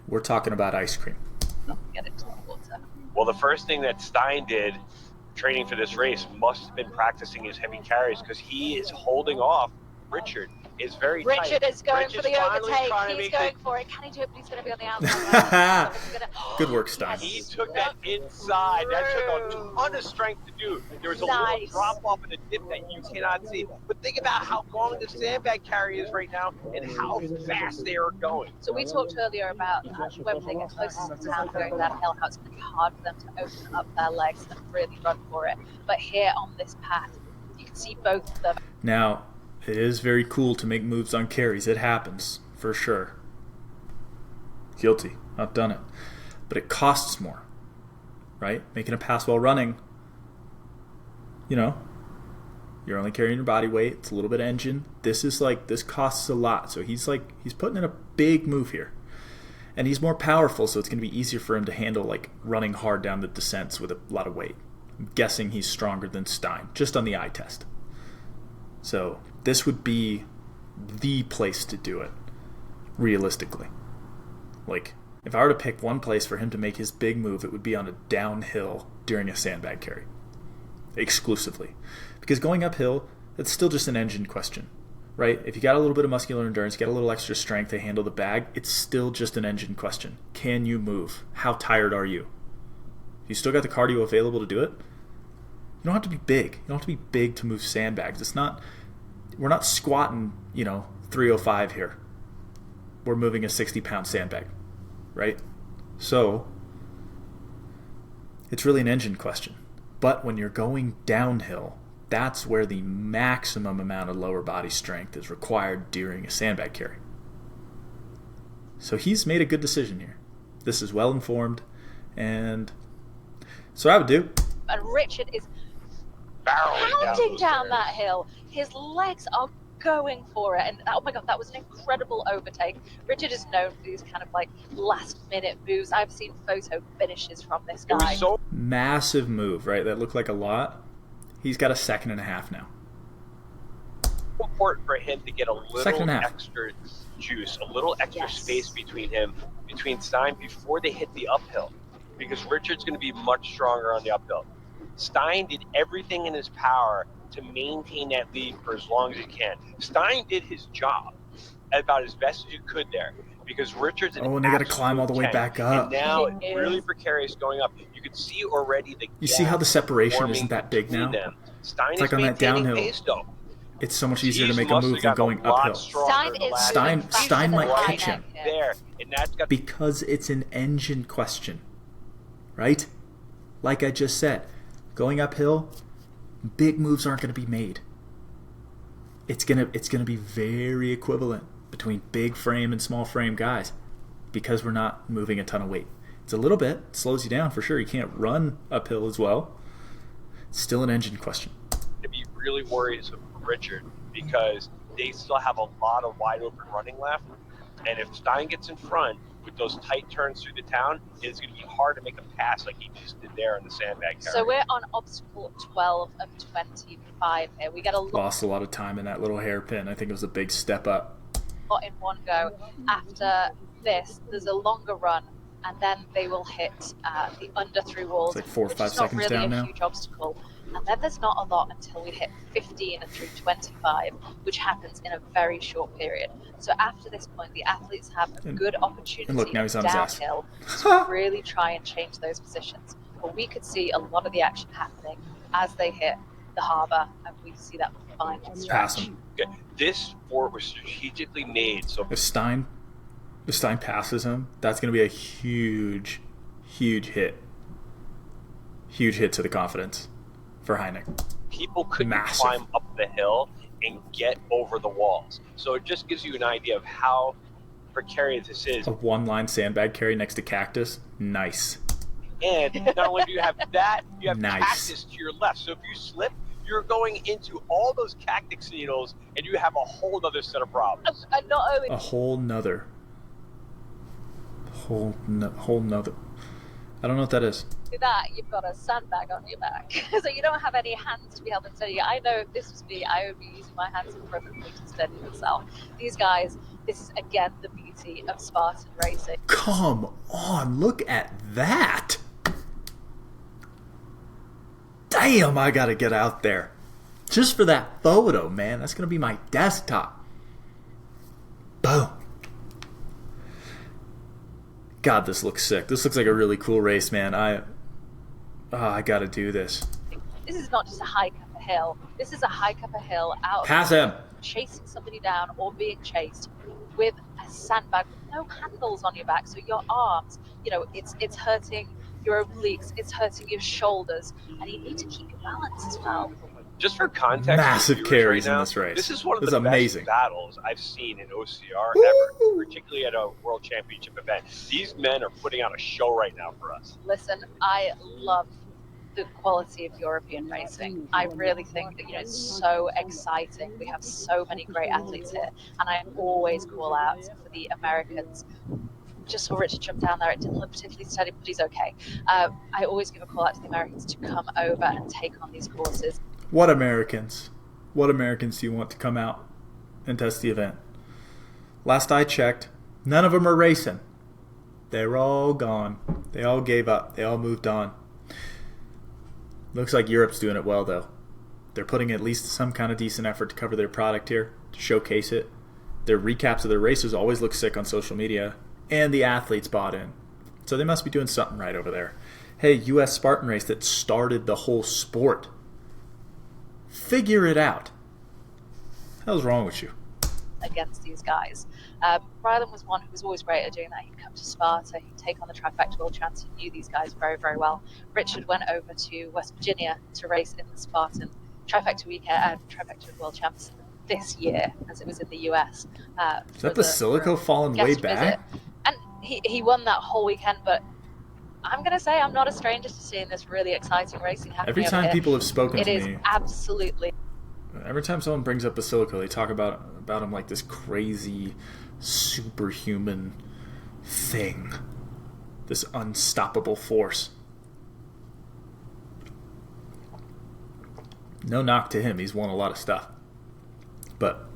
We're talking about ice cream. Get it to the water. Well, the first thing that Stein did training for this race must have been practicing his heavy carries, because he is holding off Richard. Is very Richard tight. is going for the overtake. He's going for it. Can he do it? But he's going to be on the outside. Good work, Stein. He took that inside. That took a ton of strength to do. There was a little drop off in the dip that you cannot see. But think about how long the sandbag carry is right now and how fast they are going. So we talked earlier about when they get closest to town going downhill, how it's going to be hard for them to open up their legs and really run for it. But here on this path, you can see both of them. Now, it is very cool to make moves on carries. It happens, for sure. Guilty. I've done it. But it costs more, right? Making a pass while running, you're only carrying your body weight. It's a little bit of engine. This costs a lot. So he's putting in a big move here. And he's more powerful, so it's going to be easier for him to handle running hard down the descents with a lot of weight. I'm guessing he's stronger than Stein, just on the eye test. So this would be the place to do it, realistically. If I were to pick one place for him to make his big move, it would be on a downhill during a sandbag carry, exclusively. Because going uphill, it's still just an engine question, right? If you got a little bit of muscular endurance, get a little extra strength to handle the bag, it's still just an engine question. Can you move? How tired are you? If you still got the cardio available to do it, you don't have to be big. You don't have to be big to move sandbags. We're not squatting, 305 here. We're moving a 60-pound sandbag, right? So it's really an engine question. But when you're going downhill, that's where the maximum amount of lower body strength is required during a sandbag carry. So he's made a good decision here. This is well informed, and so I would do. And Richard is pounding down that hill. His legs are going for it, and oh my god, that was an incredible overtake. Richard is known for these kind of last minute moves. I've seen photo finishes from this guy. It was so massive move, right? That looked like a lot. He's got a second and a half now. important for him to get a little extra juice, a little extra space between Stein before they hit the uphill, because Richard's going to be much stronger on the uphill. Stein did everything in his power to maintain that lead for as long as he can. Stein did his job about as best as you could there, because Richard's an and they got to climb all the way back up. And now it's really precarious going up. You can see already the You see how the separation isn't that big now? Stein it's like on that downhill. It's so much easier to make a move than going uphill. Stein might catch him there, and that's got because it's an engine question, right? Like I just said, going uphill, big moves aren't going to be made. It's gonna be very equivalent between big frame and small frame guys, because we're not moving a ton of weight. It's a little bit, it slows you down for sure. You can't run uphill as well. It's still an engine question. To be really worried for Richard, because they still have a lot of wide open running left, and if Stein gets in front with those tight turns through the town, it's going to be hard to make a pass like he just did there on the sandbag carry. So we're on obstacle 12 of 25 here. We get lost a lot of time in that little hairpin. I think it was a big step up. In one go. After this, there's a longer run, and then they will hit the under through walls. It's like 4 or 5 seconds really down now. It's not really a huge obstacle. And then there's not a lot until we hit 15 through 25, which happens in a very short period. So after this point, the athletes have a good opportunity and look, now he's on his ass. downhill to really try and change those positions. But we could see a lot of the action happening as they hit the harbour, and we see that final stretch. Pass him. Okay. This fort was strategically made so if Stein passes him, that's going to be a huge hit. Huge hit to the confidence for Heineck. People couldn't climb up the hill and get over the walls. So it just gives you an idea of how precarious this is. A one-line sandbag carry next to cactus. Nice. And not only do you have that, you have nice. Cactus to your left. So if you slip, you're going into all those cactus needles, and you have a whole other set of problems. And not only a whole nother. I don't know what that is. Do that, you've got a sandbag on your back. So you don't have any hands to be held steady. I know if this was me, I would be using my hands in front of me to steady myself. These guys, this is again the beauty of Spartan racing. Come on, look at that. Damn, I gotta get out there. Just for that photo, man. That's gonna be my desktop. Boom. God, this looks sick. This looks like a really cool race, man. I gotta do this. This is not just a hike up a hill. This is a hike up a hill out Pass him. Chasing somebody down or being chased with a sandbag with no handles on your back. So your arms, it's hurting your obliques, it's hurting your shoulders, and you need to keep your balance as well. Just for context, massive carries right now, in this race. This is one of this the amazing. best battles I've seen in OCR ever, particularly at a World Championship event. These men are putting on a show right now for us. Listen, I love the quality of European racing. I really think that it's so exciting. We have so many great athletes here, and I always call out for the Americans. Just saw Richard jump down there. It didn't look particularly steady, but he's okay. I always give a call out to the Americans to come over and take on these courses. What Americans? What Americans do you want to come out and test the event? Last I checked, none of them are racing. They're all gone. They all gave up. They all moved on. Looks like Europe's doing it well, though. They're putting at least some kind of decent effort to cover their product here, to showcase it. Their recaps of their races always look sick on social media, and the athletes bought in. So they must be doing something right over there. Hey, U.S. Spartan race that started the whole sport. Figure it out. Hell's wrong with you? Against these guys. Rylan was one who was always great at doing that. He'd come to Sparta, he'd take on the Trifecta World Champs. He knew these guys very, very well. Richard went over to West Virginia to race in the Spartan Trifecta Weekend and Trifecta World Champs this year, as it was in the US. Is that Basilico falling way back? And he won that whole weekend, but I'm going to say I'm not a stranger to seeing this really exciting racing happening. Every time people have spoken to me, it is absolutely. Every time someone brings up Basilico, they talk about him like this crazy, superhuman thing, this unstoppable force. No knock to him; he's won a lot of stuff, but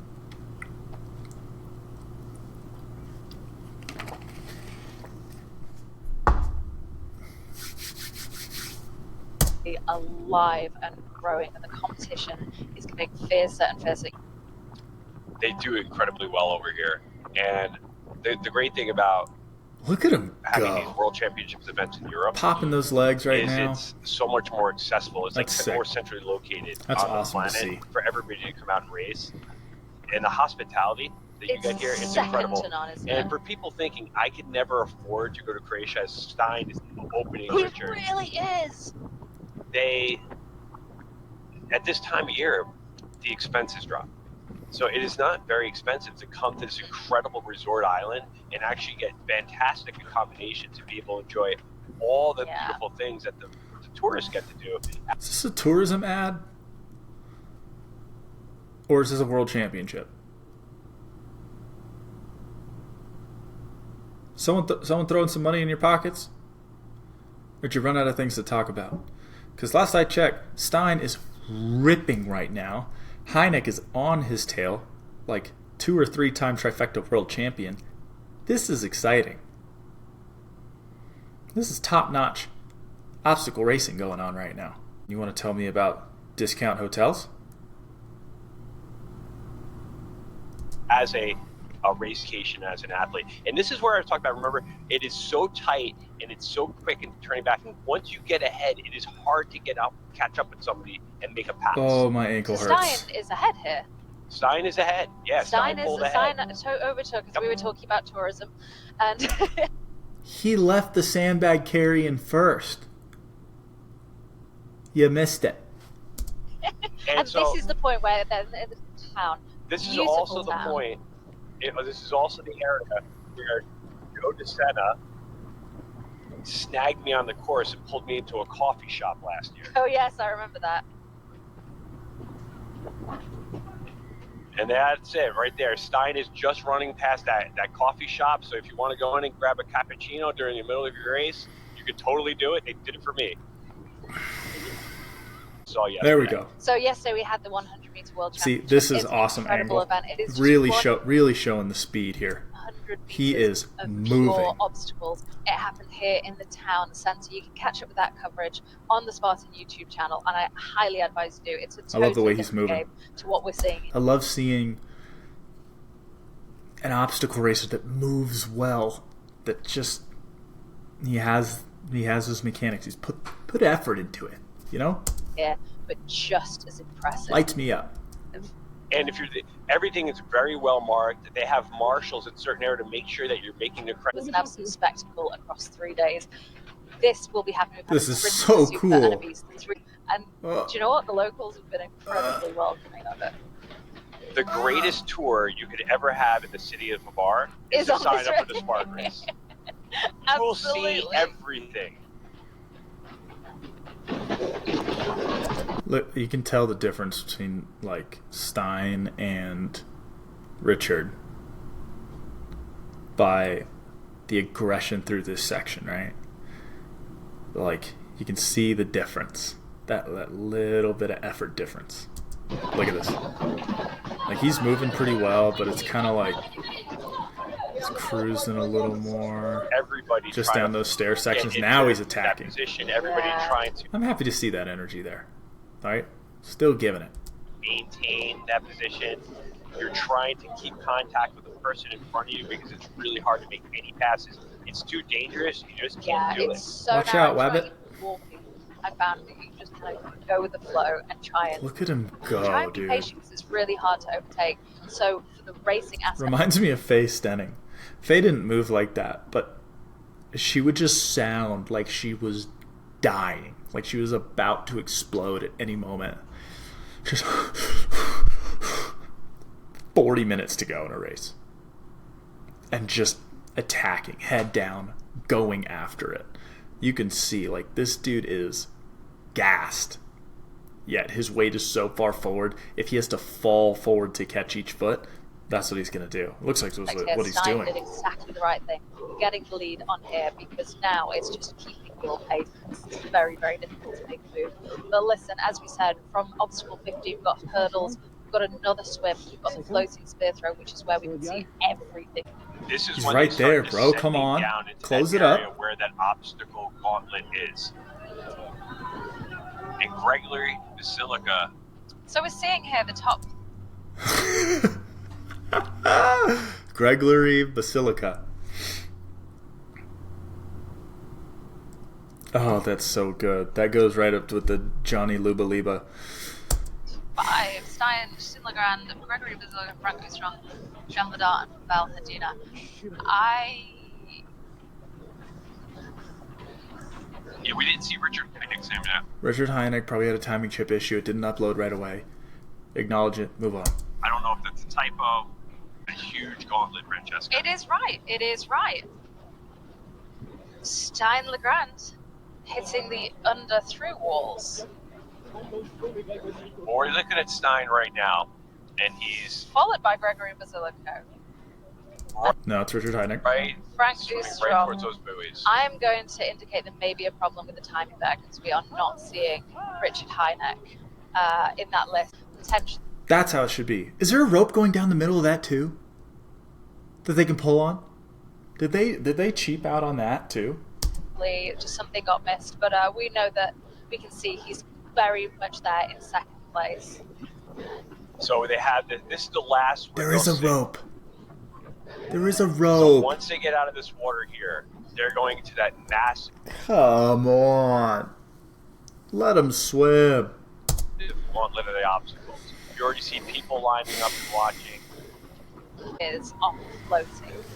alive and growing, and the competition is getting fiercer and fiercer. They do incredibly well over here, and the great thing about look at him having go. these World Championships events in Europe, popping those legs right now, it's so much more accessible. It's That's like more centrally located That's on awesome the to planet see. for everybody to come out and race, and the hospitality that you get here, it's incredible. And for people thinking I could never afford to go to Croatia, as Stein is opening He Richard, really is. they at this time of year the expenses drop, so it is not very expensive to come to this incredible resort island and actually get fantastic accommodations and be able to enjoy all the beautiful things that the tourists get to do. Is this a tourism ad, or is this a world championship? Someone throwing some money in your pockets? Or did you run out of things to talk about? Because last I checked, Stein is ripping right now. Hynek is on his tail, like 2 or 3 time trifecta world champion. This is exciting. This is top-notch obstacle racing going on right now. You want to tell me about discount hotels? As a racecation, as an athlete, and this is where I was talking about. Remember, it is so tight and it's so quick and turning back. And once you get ahead, it is hard to catch up with somebody and make a pass. Oh, my ankle hurts. Stein is ahead here. Stein is ahead. Yeah, Stein pulled ahead. overtook, because we were talking about tourism, and he left the sandbag carrying first. You missed it. and so, this is the point where they're in the town. This is also the point. This is also the area where Joe DeSena snagged me on the course and pulled me into a coffee shop last year. Oh yes, I remember that. And that's it right there. Stein is just running past that coffee shop. So if you want to go in and grab a cappuccino during the middle of your race, you could totally do it. They did it for me. So yeah. There we go. So yesterday we had the 100-meter world championship. See, this is it's awesome an incredible angle. event. It is Really showing the speed here. 100 He meters is of moving. pure obstacles. It happened here in the town centre. You can catch up with that coverage on the Spartan YouTube channel, and I highly advise you do. It's a totally I love the way he's different moving. game to what we're seeing. I love seeing an obstacle racer that moves well. That just he has his mechanics. He's put effort into it. You know. Yeah, but just as impressive. Lights me up. And if everything is very well marked. They have marshals in certain areas to make sure that you're making the correct. It was an absolute spectacle across 3 days. This will be happening. This is so cool. And do you know what? The locals have been incredibly welcoming of it. The greatest tour you could ever have in the city of Babar is to sign up for the Spartan race. You will see everything. Look, you can tell the difference between like Stein and Richard by the aggression through this section, right? Like you can see the difference, that little bit of effort difference. Look at this. Like he's moving pretty well, but it's kind of like he's cruising a little more. Everybody just down those stair sections. Now he's attacking. Everybody trying to. I'm happy to see that energy there. All right, still giving it. Maintain that position. You're trying to keep contact with the person in front of you because it's really hard to make any passes. It's too dangerous. You just can't do it. So watch out, Wabbit. I found that you just kind of go with the flow and try and look at him go, try and be dude. patient because it's really hard to overtake. So for the racing aspect, reminds me of Faye Stenning. Faye didn't move like that, but she would just sound like she was dying, like she was about to explode at any moment. Just 40 minutes to go in a race, and just attacking, head down, going after it. You can see, like, this dude is gassed, yet his weight is so far forward. If he has to fall forward to catch each foot, that's what he's going to do. It looks like that's what he's Stein doing. did exactly the right thing, getting the lead on here, because now it's just keeping your pace. It's very, very difficult to make a move. But listen, as we said, from obstacle 50, we've got hurdles, we've got another swim, we've got the floating spear throw, which is where we can see everything. This is he's when right they there, start bro. Come on, close it up. Where that obstacle gauntlet is. And Gregory Basilica. So we're seeing here the top. Gregory Basilica. Oh, that's so good. That goes right up with the Johnny Luba Liba. 5, Stein, Sinlegrand, Gregory Basilica, Franco Strong, Jean Vidal, and Val Hedina. Yeah, we didn't see Richard Hynek name now. Richard Hynek probably had a timing chip issue. It didn't upload right away. Acknowledge it. Move on. I don't know if that's a typo. A huge gauntlet, Francesca. It is right. It is right. Stein Legrand hitting the under-through walls. We're looking at Stein right now, and he's followed by Gregory Basilico. No, it's Richard Hynek. Right, Frank right Strong. towards those buoys. I'm going to indicate there may be a problem with the timing there because we are not seeing Richard Hynek in that list. Potentially. That's how it should be. Is there a rope going down the middle of that too? That they can pull on? Did they cheap out on that too? Just something got missed, but we know that we can see he's very much there in second place. So they have this is the last. There is a rope. There is a rope. So once they get out of this water here, they're going to that massive. Come on. Let them swim. Gauntlet of the obstacles. You already see people lining up and watching. Is off floating.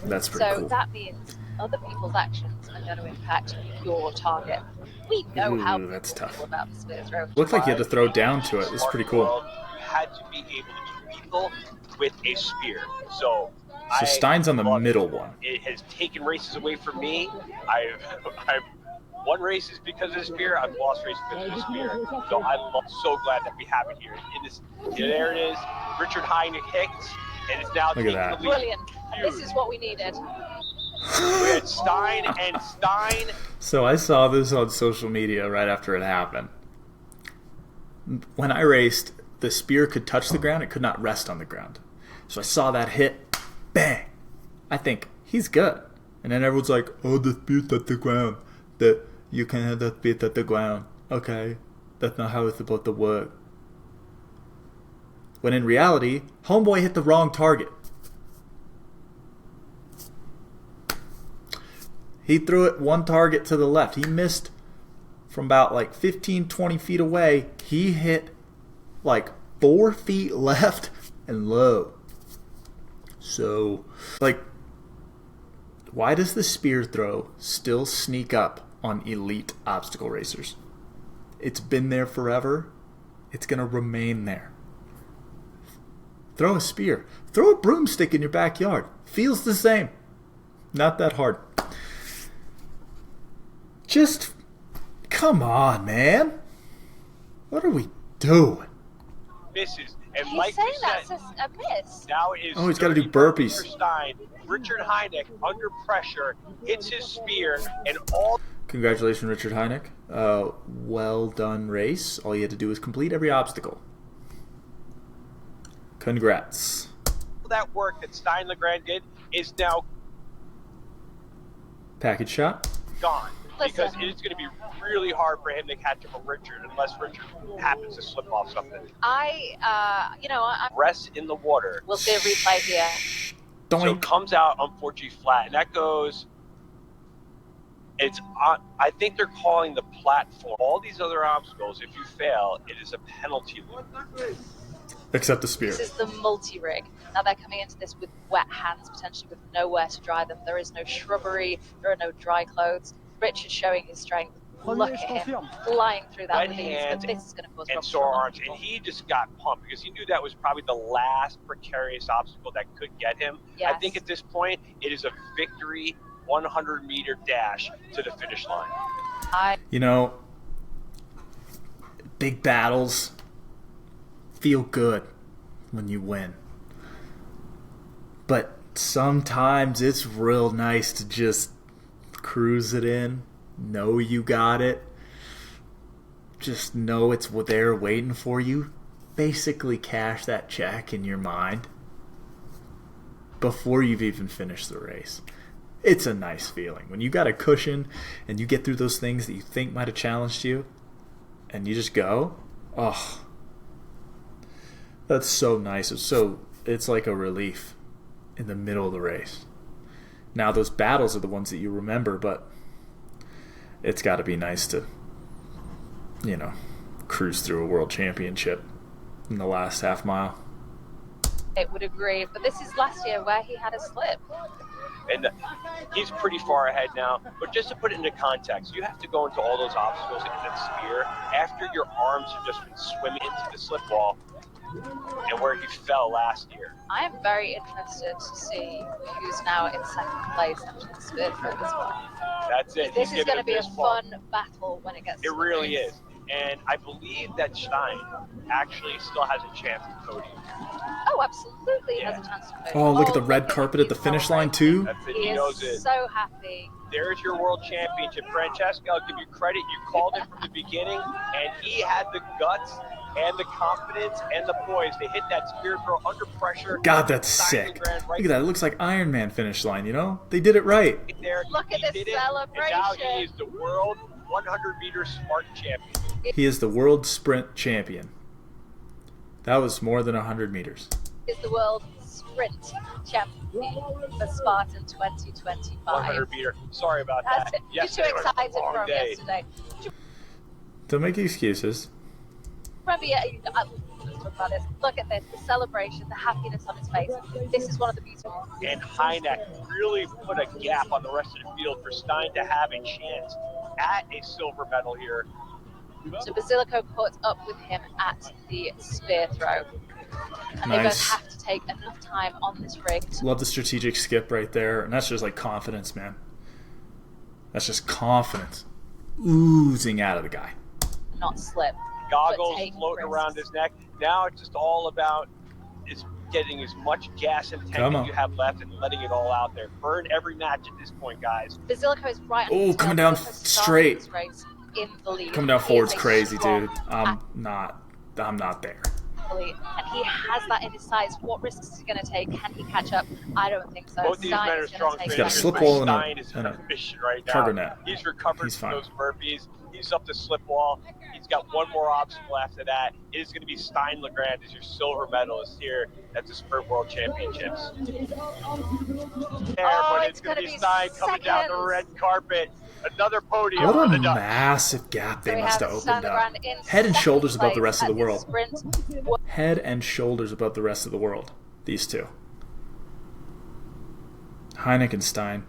That's pretty cool. So that means other people's actions are going to impact your target. We know how that's people tough. feel about the spear throw. Looked like you had to throw down to it. It's pretty cool. You had to be able to be lethal with a spear. So Stein's on the middle one. It has taken races away from me. I've won races because of the spear. I've lost races because of the spear. So I'm so glad that we have it here. There it is. Richard Hynek hit, and it's now look at that. Brilliant. This is what we needed. We had Stein and Stein. So I saw this on social media right after it happened. When I raced, the spear could touch the ground. It could not rest on the ground. So I saw that hit. Bang! I think, he's good. And then everyone's like, oh, the spear touched the ground. That you can have that spear touch the ground. Okay, that's not how it's supposed to work. When in reality, homeboy hit the wrong target. He threw it one target to the left. He missed from about like 15, 20 feet away. He hit like 4 feet left and low. So, like, why does the spear throw still sneak up on elite obstacle racers? It's been there forever. It's going to remain there. Throw a spear. Throw a broomstick in your backyard. Feels the same. Not that hard. Just, come on, man. What are we doing? Misses. And He's like saying you said, that's a miss. now it is Oh, he's got to do burpees. Stein, Richard Hynek under pressure hits his spear, and all Congratulations, Richard Hynek. Well done race. All you had to do was complete every obstacle. Congrats. that work that Stein Legrand did is now Package shot. gone. Listen. Because it's going to be really hard for him to catch up with Richard unless Richard happens to slip off something. I Rests in the water. we'll see a replay here. So Doink. it comes out unfortunately flat, and that goes. It's on. I think they're calling the platform. All these other obstacles, if you fail, it is a penalty loop. Except the spear. This is the multi-rig. Now they're coming into this with wet hands, potentially with nowhere to dry them. There is no shrubbery. There are no dry clothes. Richard's showing his strength. Look at him flying through that Wet with ease, hands but this is going to cause and problems sore for arms, and he just got pumped because he knew that was probably the last precarious obstacle that could get him. Yes. I think at this point, it is a victory 100-meter dash to the finish line. You know, big battles feel good when you win. But sometimes it's real nice to just cruise it in, know you got it, just know it's there waiting for you. Basically cash that check in your mind before you've even finished the race. It's a nice feeling when you got a cushion and you get through those things that you think might have challenged you and you just go. Oh, that's so nice. It's like a relief in the middle of the race. Now those battles are the ones that you remember, but it's got to be nice to, cruise through a world championship in the last half mile. I would agree, but this is last year where he had a slip. And he's pretty far ahead now. But just to put it into context, you have to go into all those obstacles in that spear after your arms have just been swimming into the slip wall and where he fell last year. I am very interested to see who's now in second place after the spear throw this one. That's it. This He's is giving going to be a this one. fun battle when it gets to It the really race. is. And I believe that Stein actually still has a chance to podium. Oh, absolutely, he has a Yeah. chance to win. Oh, look at the look red carpet at the finish line too. That's it. He He knows is it. so happy. There's your world championship. Francesca, I'll give you credit. You called it from the beginning, and he had the guts and the confidence and the poise to hit that spear throw under pressure. God, that's Stein sick. Legrand right Look at that. It looks like Iron Man finish line, They did it right. there. Look at He this did it, and now he celebration. is the world 100-meter Spartan champion. He is the world sprint champion. That was more than 100 meters. Is the world sprint champion for Spartan 2025. 100-meter. Sorry about That's that. it. You're too Yesterday was a excited long for him day. yesterday. Don't make excuses. Remember, let's talk about this. Look at this, the celebration, the happiness on his face. This is one of the beautiful. And Hynek really put a gap on the rest of the field for Stein to have a chance at a silver medal here. So Basilico caught up with him at the spear throw. And they both Nice. have to take enough time on this rig to Love the strategic skip right there. And that's just like confidence, man. That's just confidence oozing out of the guy. not slip. Goggles take floating risks. around his neck. Now it's just all about getting as much gas and tank Come as on. you have left and letting it all out there. Burn every match at this point, guys. Basilico is right on Oh, his tail. coming down Basilico started straight. this race in the lead. Coming down He forward's is a crazy, strong dude. I'm not there. athlete, and he has that in his sights. What risks is he going to take? Can he catch up? I don't think so. Both these men are strong He's got a finishers, slip but wall and Stein is a efficient right now. cargo net. He's recovered He's from fine. those burpees. He's up the slip wall. He's got one more obstacle after that. It is going to be Stein Legrand as your silver medalist here at the Sprint World Championships. But it's going to be Stein coming down the red carpet. Another podium What for a the Dutch. massive gap they So we must have have Stein opened up. Legrand in Head and second shoulders above the place rest of the at this world. sprint. Head and shoulders above the rest of the world. These two. Heineck and Stein.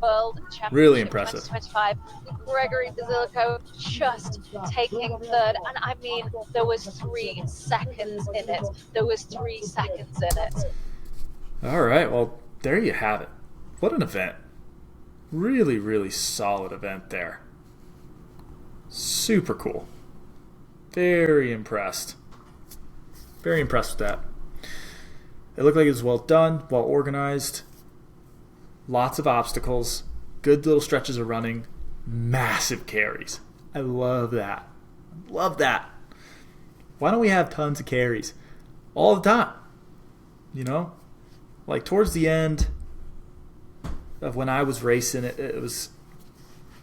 World Championship Really impressive. 2025. Gregory Basilico just taking third, and I mean, there was 3 seconds in it. There was 3 seconds in it. All right, well, there you have it. What an event. Really, really solid event there. Super cool. Very impressed. Very impressed with that. It looked like it was well done, well organized. Lots of obstacles. Good little stretches of running. Massive carries. I love that. Love that. Why don't we have tons of carries all the time? You know? Like towards the end of when I was racing, it was,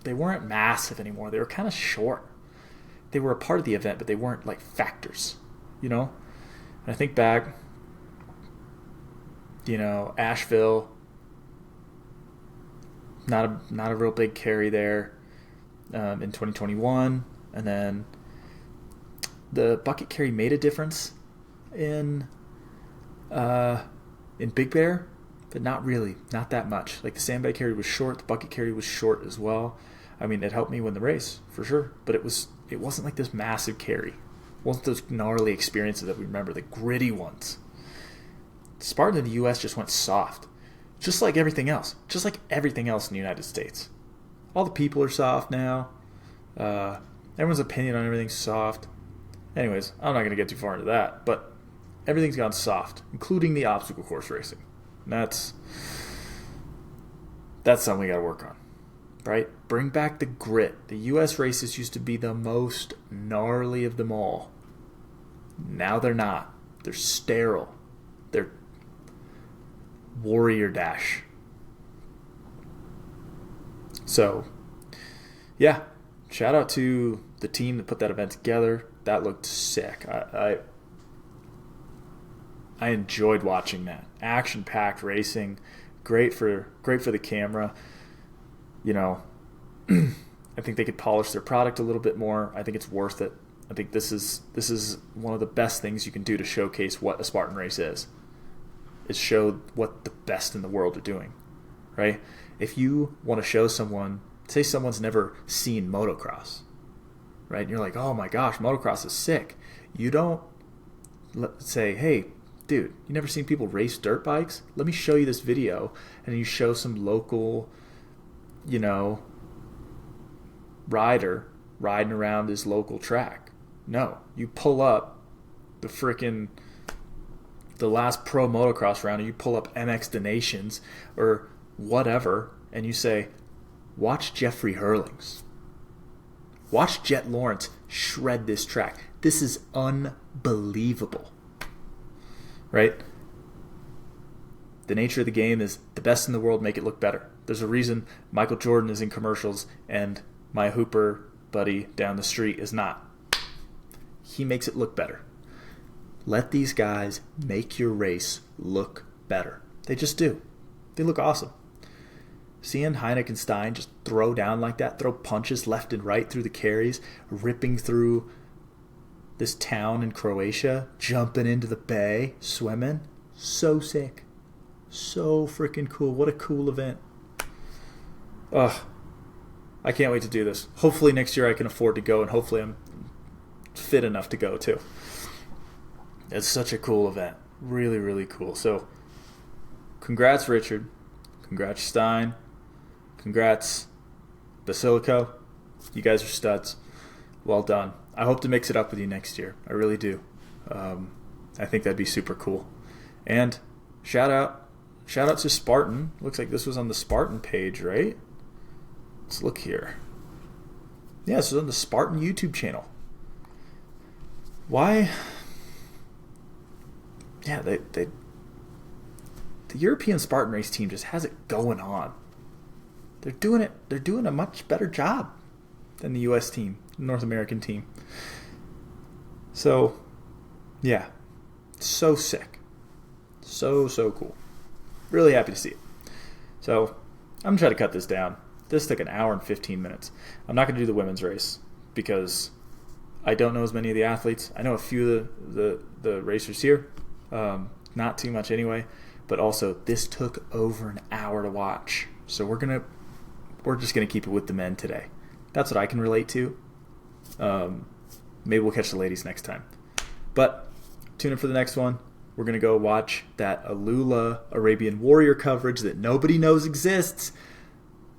they weren't massive anymore. They were kind of short. They were a part of the event, but they weren't like factors, you know? And I think back, you know, Asheville, not a real big carry there in 2021. And then the bucket carry made a difference in Big Bear, but not really, not that much. Like the sandbag carry was short, the bucket carry was short as well. I mean, it helped me win the race for sure, but it wasn't like this massive carry. It wasn't those gnarly experiences that we remember, the gritty ones. Spartan in the U.S. just went soft, just like everything else. Just like everything else in the United States. All the people are soft now. Everyone's opinion on everything's soft. Anyways, I'm not going to get too far into that, but everything's gone soft, including the obstacle course racing. And that's something we got to work on, right? Bring back the grit. The U.S. races used to be the most gnarly of them all. Now they're not. They're sterile. They're Warrior Dash. So, yeah, shout out to the team that put that event together. That looked sick. I enjoyed watching that. Action-packed racing, great for the camera. You know, I think they could polish their product a little bit more. I think it's worth it. I think this is one of the best things you can do to showcase what a Spartan race is show what the best in the world are doing, right? If you want to show someone, say someone's never seen motocross, right? And you're like, oh my gosh, motocross is sick. You don't say, hey, dude, you never seen people race dirt bikes? Let me show you this video. And you show some local, you know, rider riding around his local track. No, you pull up the last pro motocross round, and you pull up MX Donations or whatever, and you say, watch Jeffrey Hurlings. Watch Jet Lawrence shred this track. This is unbelievable. Right? The nature of the game is the best in the world make it look better. There's a reason Michael Jordan is in commercials and my Hooper buddy down the street is not. He makes it look better. Let these guys make your race look better. They just do. They look awesome. Seeing Heineck and Stein just throw down like that, throw punches left and right through the carries, ripping through this town in Croatia, jumping into the bay, swimming. So sick. So freaking cool. What a cool event. Ugh. I can't wait to do this. Hopefully next year I can afford to go, and hopefully I'm fit enough to go too. It's such a cool event. Really, really cool. So, congrats, Richard. Congrats, Stein. Congrats, Basilico. You guys are studs. Well done. I hope to mix it up with you next year. I really do. I think that'd be super cool. And shout out to Spartan. Looks like this was on the Spartan page, right? Let's look here. Yeah, this was on the Spartan YouTube channel. Why? Yeah, the European Spartan race team just has it going on. They're doing a much better job than the US team, North American team. So, yeah, so sick. So cool. Really happy to see it. So, I'm going to try to cut this down. This took an hour and 15 minutes. I'm not going to do the women's race because I don't know as many of the athletes. I know a few of the racers here. Not too much anyway. But also, this took over an hour to watch. So we're just going to keep it with the men today. That's what I can relate to. Maybe we'll catch the ladies next time. But tune in for the next one. We're going to go watch that Alula Arabian Warrior coverage that nobody knows exists.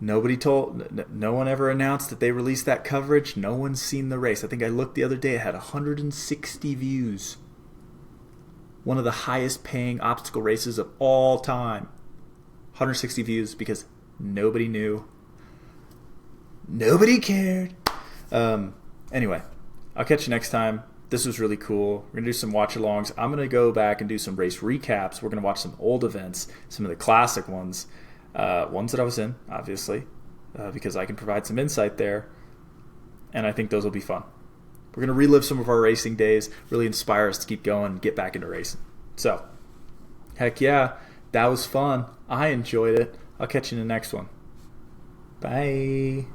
No one ever announced that they released that coverage. No one's seen the race. I think I looked the other day. It had 160 views. One of the highest paying obstacle races of all time. 160 views because nobody knew. Nobody cared. Anyway, I'll catch you next time. This was really cool. We're going to do some watch-alongs. I'm going to go back and do some race recaps. We're going to watch some old events, some of the classic ones. Ones that I was in, obviously, because I can provide some insight there. And I think those will be fun. We're going to relive some of our racing days, really inspire us to keep going and get back into racing. So, heck yeah, that was fun. I enjoyed it. I'll catch you in the next one. Bye.